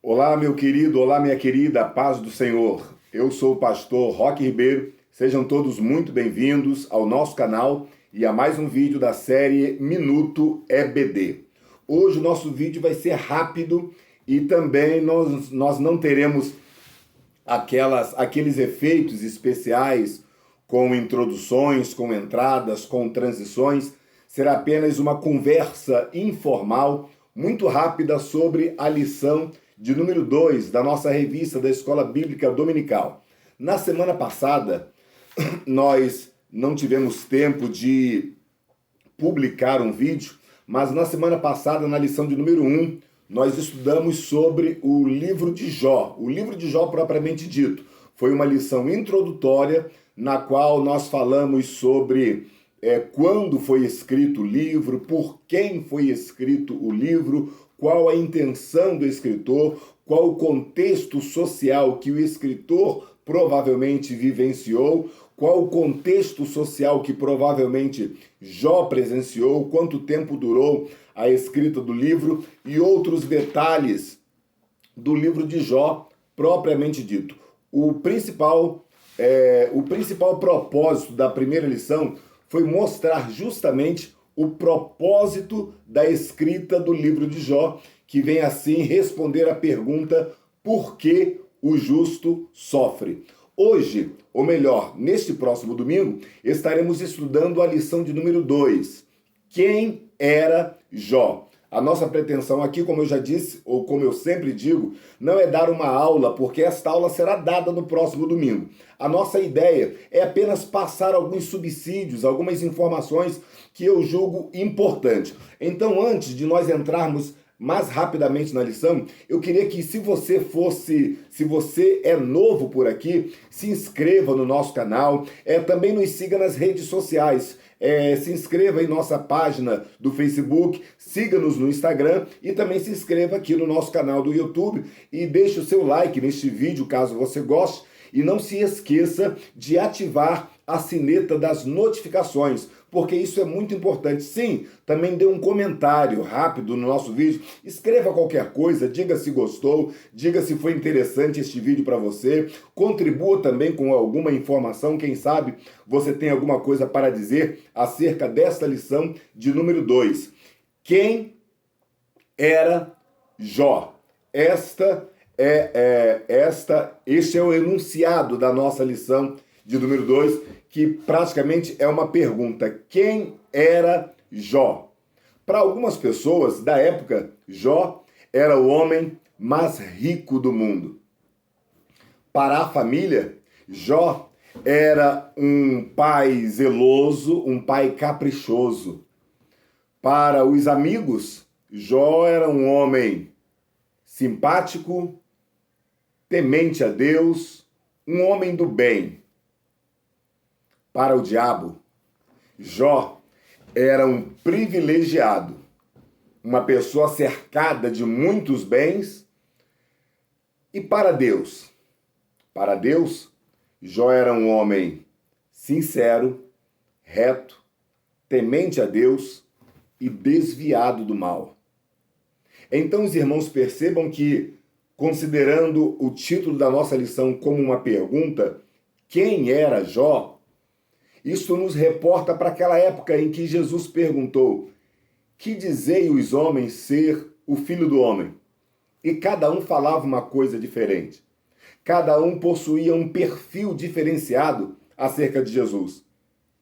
Olá, meu querido, olá, minha querida, paz do Senhor. Eu sou o pastor Roque Ribeiro. Sejam todos muito bem-vindos ao nosso canal e a mais um vídeo da série Minuto EBD. Hoje o nosso vídeo vai ser rápido e também nós não teremos aqueles efeitos especiais com introduções, com entradas, com transições. Será apenas uma conversa informal, muito rápida sobre a lição de número 2 da nossa revista da Escola Bíblica Dominical. Na semana passada, nós não tivemos tempo de publicar um vídeo, mas na semana passada, na lição de número 1, nós estudamos sobre o livro de Jó. O livro de Jó propriamente dito. Foi uma lição introdutória na qual nós falamos sobre quando foi escrito o livro, por quem foi escrito o livro, qual a intenção do escritor, qual o contexto social que o escritor provavelmente vivenciou, qual o contexto social que provavelmente Jó presenciou, quanto tempo durou a escrita do livro e outros detalhes do livro de Jó propriamente dito. O principal propósito da primeira lição foi mostrar justamente o propósito da escrita do livro de Jó, que vem assim responder à pergunta: por que o justo sofre? Hoje, ou melhor, neste próximo domingo, estaremos estudando a lição de número 2. Quem era Jó? A nossa pretensão aqui, como eu já disse, ou como eu sempre digo, não é dar uma aula, porque esta aula será dada no próximo domingo. A nossa ideia é apenas passar alguns subsídios, algumas informações que eu julgo importantes. Então, antes de nós entrarmos mais rapidamente na lição, eu queria que se você é novo por aqui, se inscreva no nosso canal, também nos siga nas redes sociais. Se inscreva em nossa página do Facebook, siga-nos no Instagram e também se inscreva aqui no nosso canal do YouTube e deixe o seu like neste vídeo, caso você goste. E não se esqueça de ativar a sineta das notificações, porque isso é muito importante. Sim, também dê um comentário rápido no nosso vídeo, escreva qualquer coisa, diga se gostou, diga se foi interessante este vídeo para você, contribua também com alguma informação, quem sabe você tem alguma coisa para dizer acerca desta lição de número 2. Quem era Jó? Este é o enunciado da nossa lição de número 2, que praticamente é uma pergunta: quem era Jó? Para algumas pessoas da época, Jó era o homem mais rico do mundo. Para a família, Jó era um pai zeloso, um pai caprichoso. Para os amigos, Jó era um homem simpático, temente a Deus, um homem do bem. Para o diabo, Jó era um privilegiado, uma pessoa cercada de muitos bens. E para Deus, Jó era um homem sincero, reto, temente a Deus e desviado do mal. Então os irmãos percebam que, considerando o título da nossa lição como uma pergunta, quem era Jó? Isso nos reporta para aquela época em que Jesus perguntou: que dizei os homens ser o Filho do Homem? E cada um falava uma coisa diferente. Cada um possuía um perfil diferenciado acerca de Jesus.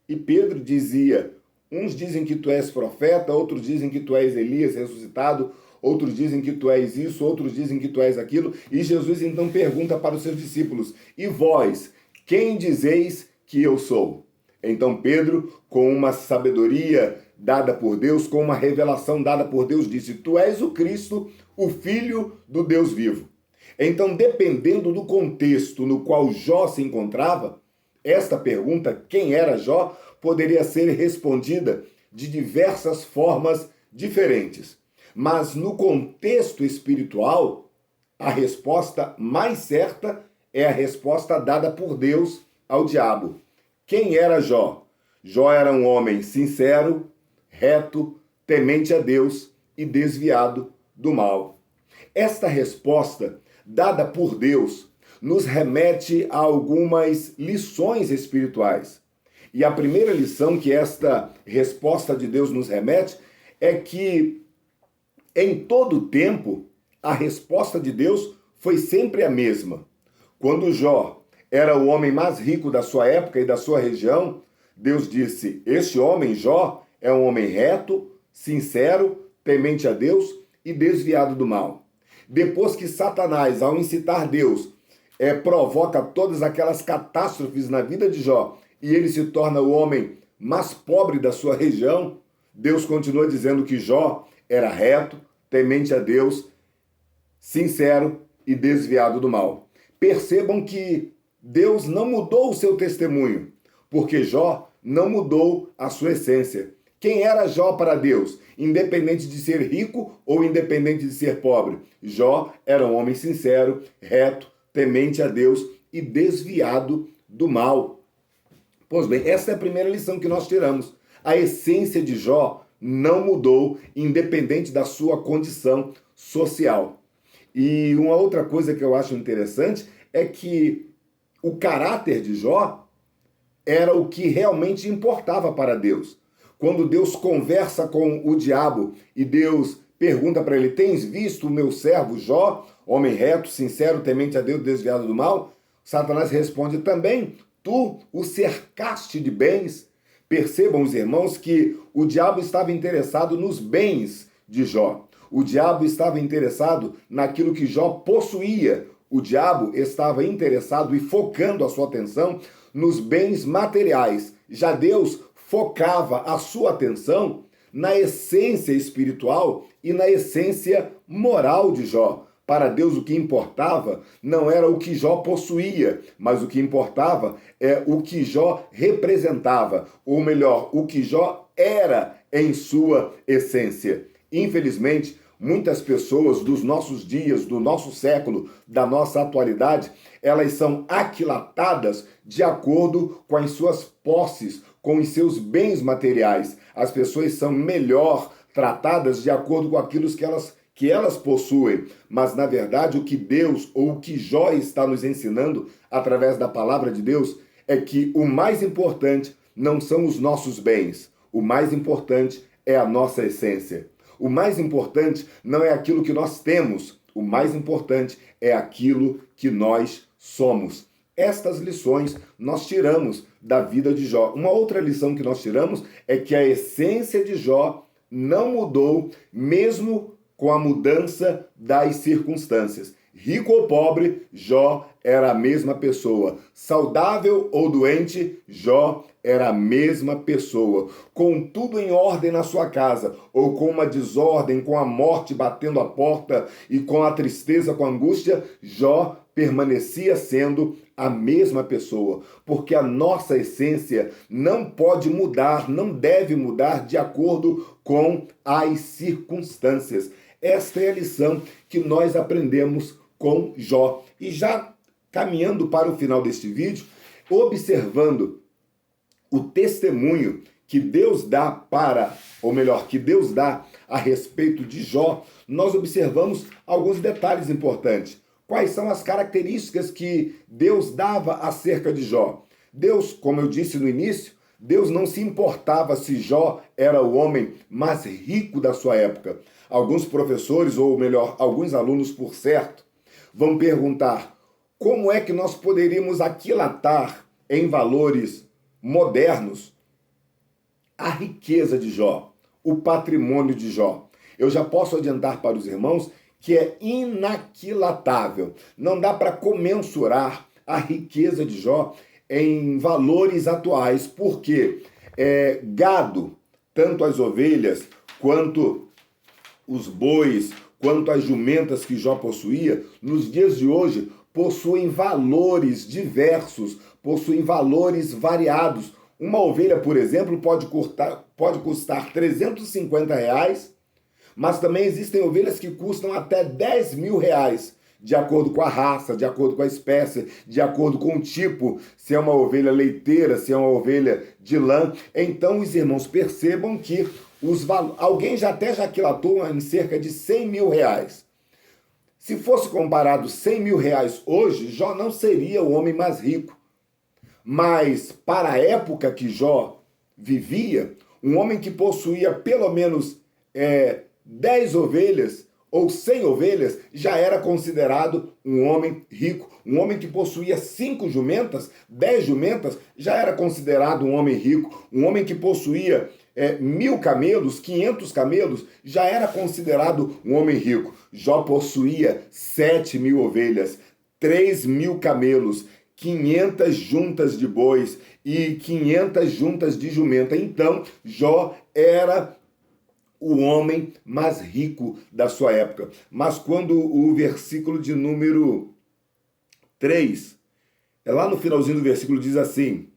E Pedro dizia: uns dizem que tu és profeta, outros dizem que tu és Elias ressuscitado, outros dizem que tu és isso, outros dizem que tu és aquilo. E Jesus então pergunta para os seus discípulos: e vós, quem dizeis que eu sou? Então Pedro, com uma sabedoria dada por Deus, com uma revelação dada por Deus, disse: tu és o Cristo, o Filho do Deus vivo. Então, dependendo do contexto no qual Jó se encontrava, esta pergunta, quem era Jó, poderia ser respondida de diversas formas diferentes. Mas no contexto espiritual, a resposta mais certa é a resposta dada por Deus ao diabo. Quem era Jó? Jó era um homem sincero, reto, temente a Deus e desviado do mal. Esta resposta, dada por Deus, nos remete a algumas lições espirituais. E a primeira lição que esta resposta de Deus nos remete é que, em todo o tempo, a resposta de Deus foi sempre a mesma. Quando Jó era o homem mais rico da sua época e da sua região, Deus disse: este homem, Jó, é um homem reto, sincero, temente a Deus e desviado do mal. Depois que Satanás, ao incitar Deus, provoca todas aquelas catástrofes na vida de Jó e ele se torna o homem mais pobre da sua região, Deus continua dizendo que Jó era reto, temente a Deus, sincero e desviado do mal. Percebam que Deus não mudou o seu testemunho, porque Jó não mudou a sua essência. Quem era Jó para Deus? Independente de ser rico ou independente de ser pobre, Jó era um homem sincero, reto, temente a Deus e desviado do mal. Pois bem, essa é a primeira lição que nós tiramos. A essência de Jó não mudou, independente da sua condição social. E uma outra coisa que eu acho interessante é que o caráter de Jó era o que realmente importava para Deus. Quando Deus conversa com o diabo e Deus pergunta para ele: tens visto o meu servo Jó, homem reto, sincero, temente a Deus, desviado do mal? Satanás responde: também tu o cercaste de bens. Percebam, os irmãos, que o diabo estava interessado nos bens de Jó. O diabo estava interessado naquilo que Jó possuía. O diabo estava interessado e focando a sua atenção nos bens materiais. Já Deus focava a sua atenção na essência espiritual e na essência moral de Jó. Para Deus o que importava não era o que Jó possuía, mas o que importava é o que Jó representava, ou melhor, o que Jó era em sua essência. Infelizmente, muitas pessoas dos nossos dias, do nosso século, da nossa atualidade, elas são aquilatadas de acordo com as suas posses, com os seus bens materiais. As pessoas são melhor tratadas de acordo com aquilo que elas possuem. Mas, na verdade, o que Deus ou o que Jó está nos ensinando através da palavra de Deus é que o mais importante não são os nossos bens. O mais importante é a nossa essência. O mais importante não é aquilo que nós temos. O mais importante é aquilo que nós somos. Estas lições nós tiramos da vida de Jó. Uma outra lição que nós tiramos é que a essência de Jó não mudou, mesmo com a mudança das circunstâncias. Rico ou pobre, Jó era a mesma pessoa. Saudável ou doente, Jó era a mesma pessoa. Com tudo em ordem na sua casa, ou com uma desordem, com a morte batendo a porta e com a tristeza, com a angústia, Jó permanecia sendo a mesma pessoa, porque a nossa essência não pode mudar, não deve mudar de acordo com as circunstâncias. Esta é a lição que nós aprendemos com Jó. E já caminhando para o final deste vídeo, observando o testemunho que Deus dá que Deus dá a respeito de Jó, nós observamos alguns detalhes importantes. Quais são as características que Deus dava acerca de Jó? Deus, como eu disse no início, Deus não se importava se Jó era o homem mais rico da sua época. Alguns professores, ou melhor, alguns alunos, por certo, vão perguntar: como é que nós poderíamos aquilatar em valores modernos a riqueza de Jó, o patrimônio de Jó? Eu já posso adiantar para os irmãos que é inaquilatável. Não dá para comensurar a riqueza de Jó em valores atuais, porque gado, tanto as ovelhas quanto os bois, quanto as jumentas que Jó possuía, nos dias de hoje possuem valores diversos, possuem valores variados. Uma ovelha, por exemplo, pode custar R$350, mas também existem ovelhas que custam até R$10.000, de acordo com a raça, de acordo com a espécie, de acordo com o tipo, se é uma ovelha leiteira, se é uma ovelha de lã. Então, os irmãos percebam que alguém já aquilatou em cerca de R$100.000. Se fosse comparado 100 mil reais hoje, Jó não seria o homem mais rico. Mas para a época que Jó vivia, um homem que possuía pelo menos 10 ovelhas ou 100 ovelhas já era considerado um homem rico. Um homem que possuía 5 jumentas, 10 jumentas, já era considerado um homem rico. Um homem que possuía 1.000 camelos, 500 camelos, já era considerado um homem rico. Jó possuía 7.000 ovelhas, 3.000 camelos, 500 juntas de bois e 500 juntas de jumenta. Então, Jó era o homem mais rico da sua época. Mas quando o versículo de número 3, lá no finalzinho do versículo diz assim: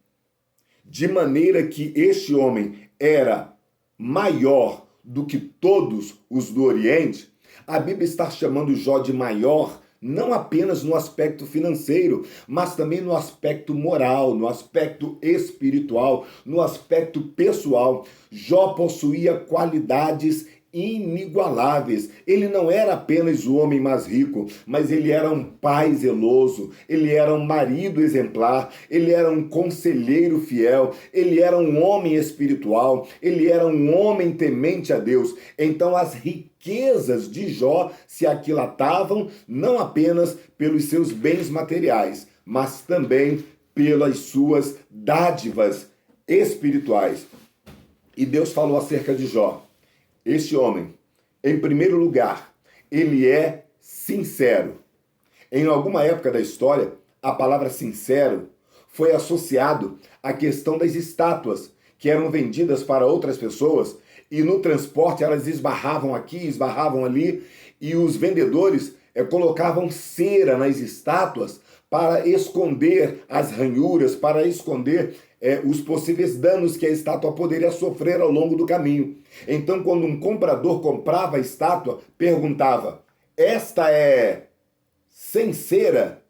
de maneira que este homem era maior do que todos os do Oriente, a Bíblia está chamando Jó de maior, não apenas no aspecto financeiro, mas também no aspecto moral, no aspecto espiritual, no aspecto pessoal. Jó possuía qualidades inigualáveis. Ele não era apenas o homem mais rico, mas ele era um pai zeloso, ele era um marido exemplar, ele era um conselheiro fiel, ele era um homem espiritual, ele era um homem temente a Deus. Então as riquezas de Jó se aquilatavam não apenas pelos seus bens materiais, mas também pelas suas dádivas espirituais. E Deus falou acerca de Jó: este homem, em primeiro lugar, ele é sincero. Em alguma época da história, a palavra sincero foi associado à questão das estátuas que eram vendidas para outras pessoas e no transporte elas esbarravam aqui, esbarravam ali e os vendedores colocavam cera nas estátuas para esconder as ranhuras, para esconder os possíveis danos que a estátua poderia sofrer ao longo do caminho. Então, quando um comprador comprava a estátua, perguntava: esta é sem cera?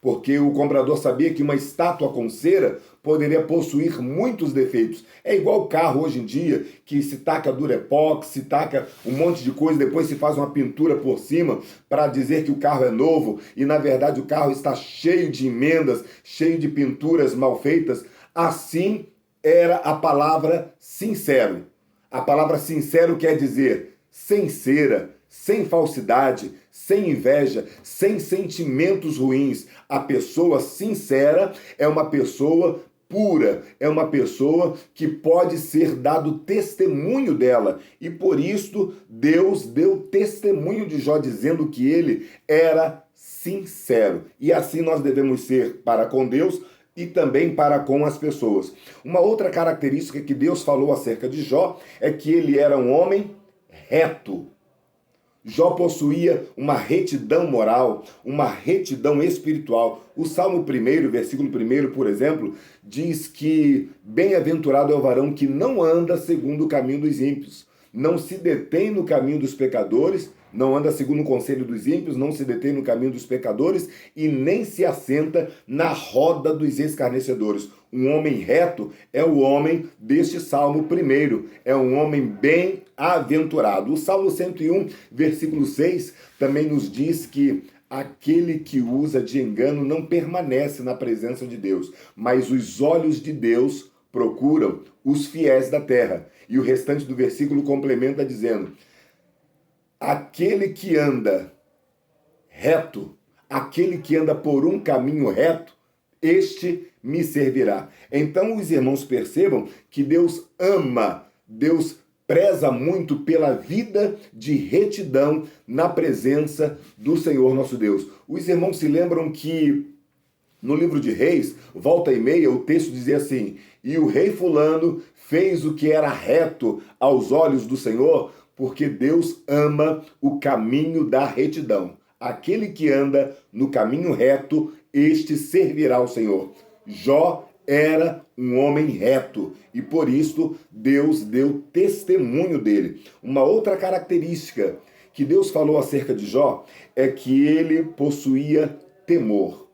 Porque o comprador sabia que uma estátua com cera poderia possuir muitos defeitos. É igual o carro hoje em dia, que se taca Durepox, se taca um monte de coisa, depois se faz uma pintura por cima para dizer que o carro é novo e na verdade o carro está cheio de emendas, cheio de pinturas mal feitas. Assim era a palavra sincero. A palavra sincero quer dizer sem cera, sem falsidade, sem inveja, sem sentimentos ruins. A pessoa sincera é uma pessoa pura, é uma pessoa que pode ser dado testemunho dela. E por isso Deus deu testemunho de Jó dizendo que ele era sincero. E assim nós devemos ser para com Deus e também para com as pessoas. Uma outra característica que Deus falou acerca de Jó é que ele era um homem reto. Jó possuía uma retidão moral, uma retidão espiritual. O Salmo 1, versículo 1, por exemplo, diz que bem-aventurado é o varão que não anda segundo o caminho dos ímpios, não se detém no caminho dos pecadores, não anda segundo o conselho dos ímpios, não se detém no caminho dos pecadores e nem se assenta na roda dos escarnecedores. Um homem reto é o homem deste Salmo 1, é um homem bem-aventurado. O Salmo 101, versículo 6, também nos diz que aquele que usa de engano não permanece na presença de Deus, mas os olhos de Deus procuram os fiéis da terra. E o restante do versículo complementa dizendo: aquele que anda reto, aquele que anda por um caminho reto, este me servirá. Então os irmãos percebam que Deus ama, Deus preza muito pela vida de retidão na presença do Senhor nosso Deus. Os irmãos se lembram que no livro de Reis, volta e meia, o texto dizia assim: e o rei fulano fez o que era reto aos olhos do Senhor, porque Deus ama o caminho da retidão. Aquele que anda no caminho reto, este servirá ao Senhor. Jó era um homem reto e por isso Deus deu testemunho dele. Uma outra característica que Deus falou acerca de Jó é que ele possuía temor.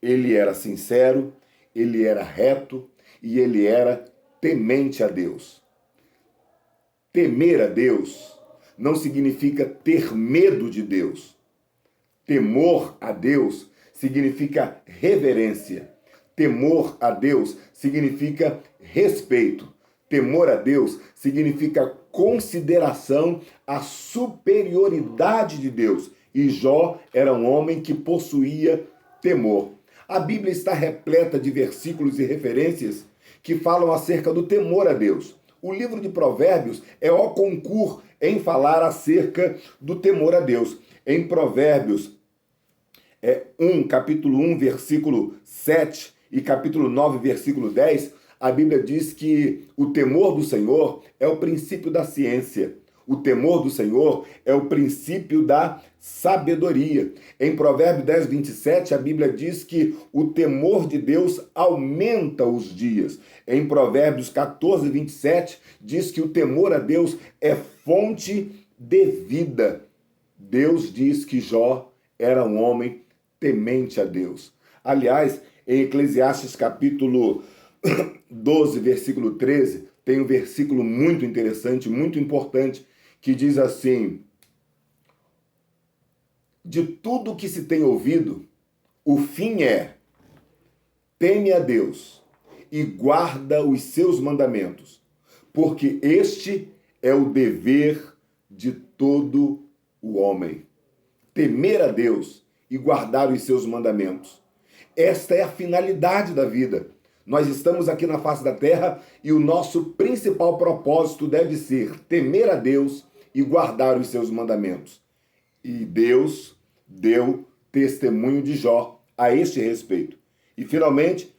Ele era sincero, ele era reto e ele era temente a Deus. Temer a Deus não significa ter medo de Deus. Temor a Deus significa reverência. Temor a Deus significa respeito. Temor a Deus significa consideração à superioridade de Deus. E Jó era um homem que possuía temor. A Bíblia está repleta de versículos e referências que falam acerca do temor a Deus. O livro de Provérbios é o concurso em falar acerca do temor a Deus. Em Provérbios capítulo 1, versículo 7 e capítulo 9, versículo 10, a Bíblia diz que o temor do Senhor é o princípio da ciência. O temor do Senhor é o princípio da sabedoria. Em Provérbios 10, 27, a Bíblia diz que o temor de Deus aumenta os dias. Em Provérbios 14, 27, diz que o temor a Deus é fonte de vida. Deus diz que Jó era um homem temente a Deus. Aliás, em Eclesiastes capítulo 12, versículo 13, tem um versículo muito interessante, muito importante, que diz assim: de tudo que se tem ouvido, o fim é: teme a Deus e guarda os seus mandamentos, porque este é o dever de todo o homem. Temer a Deus e guardar os seus mandamentos. Esta é a finalidade da vida. Nós estamos aqui na face da terra e o nosso principal propósito deve ser temer a Deus e guardar os seus mandamentos. E Deus deu testemunho de Jó a este respeito. E, finalmente,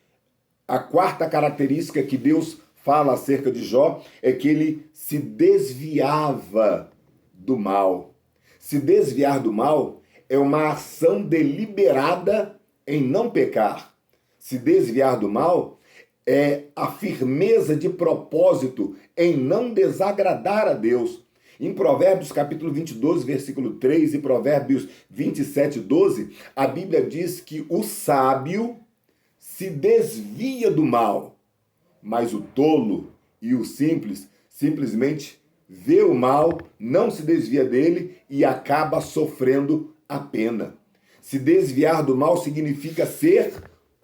a quarta característica que Deus fala acerca de Jó é que ele se desviava do mal. Se desviar do mal é uma ação deliberada em não pecar. Se desviar do mal é a firmeza de propósito em não desagradar a Deus. Em Provérbios capítulo 22, versículo 3 e Provérbios 27, 12, a Bíblia diz que o sábio se desvia do mal, mas o tolo e o simples simplesmente vê o mal, não se desvia dele e acaba sofrendo a pena. Se desviar do mal significa ser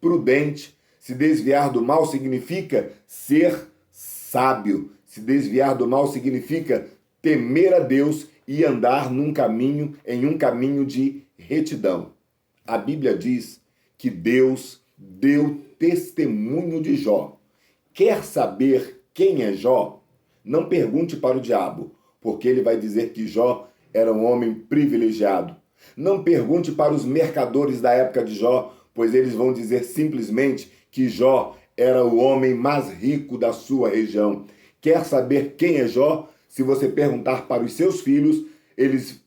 prudente. Se desviar do mal significa ser sábio. Se desviar do mal significa temer a Deus e andar em um caminho de retidão. A Bíblia diz que Deus deu testemunho de Jó. Quer saber quem é Jó? Não pergunte para o diabo, porque ele vai dizer que Jó era um homem privilegiado. Não pergunte para os mercadores da época de Jó, pois eles vão dizer simplesmente que Jó era o homem mais rico da sua região. Quer saber quem é Jó? Se você perguntar para os seus filhos, eles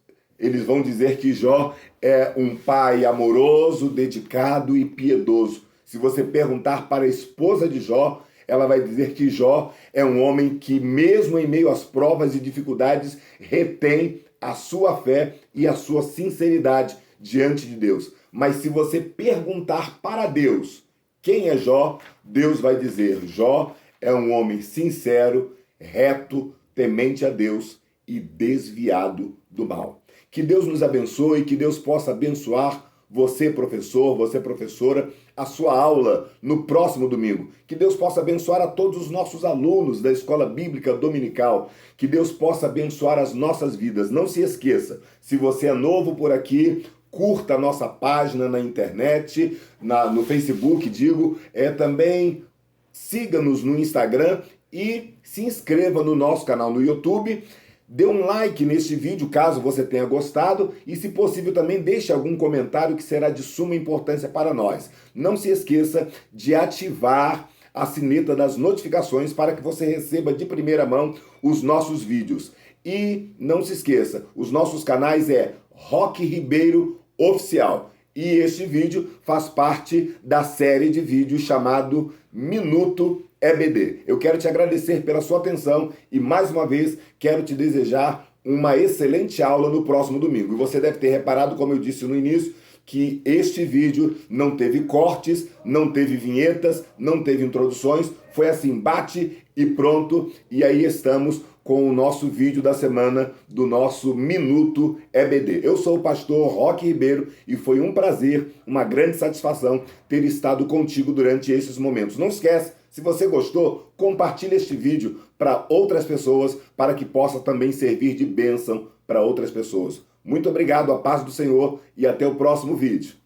vão dizer que Jó é um pai amoroso, dedicado e piedoso. Se você perguntar para a esposa de Jó, ela vai dizer que Jó é um homem que, mesmo em meio às provas e dificuldades, retém a sua fé e a sua sinceridade diante de Deus. Mas se você perguntar para Deus quem é Jó, Deus vai dizer: Jó é um homem sincero, reto, temente a Deus e desviado do mal. Que Deus nos abençoe, que Deus possa abençoar você, professor, você, professora, a sua aula no próximo domingo. Que Deus possa abençoar a todos os nossos alunos da Escola Bíblica Dominical. Que Deus possa abençoar as nossas vidas. Não se esqueça, se você é novo por aqui, curta a nossa página na internet, no Facebook, também siga-nos no Instagram e se inscreva no nosso canal no YouTube. Dê um like neste vídeo, caso você tenha gostado, e se possível também deixe algum comentário que será de suma importância para nós. Não se esqueça de ativar a sineta das notificações para que você receba de primeira mão os nossos vídeos. E não se esqueça, os nossos canais Roque Ribeiro Oficial. E este vídeo faz parte da série de vídeos chamado Minuto EBD. Eu quero te agradecer pela sua atenção e, mais uma vez, quero te desejar uma excelente aula no próximo domingo. E você deve ter reparado, como eu disse no início, que este vídeo não teve cortes, não teve vinhetas, não teve introduções, foi assim, bate e pronto, e aí estamos com o nosso vídeo da semana do nosso Minuto EBD. Eu sou o pastor Roque Ribeiro e foi um prazer, uma grande satisfação ter estado contigo durante esses momentos. Não esquece, se você gostou, compartilhe este vídeo para outras pessoas, para que possa também servir de bênção para outras pessoas. Muito obrigado, a paz do Senhor e até o próximo vídeo.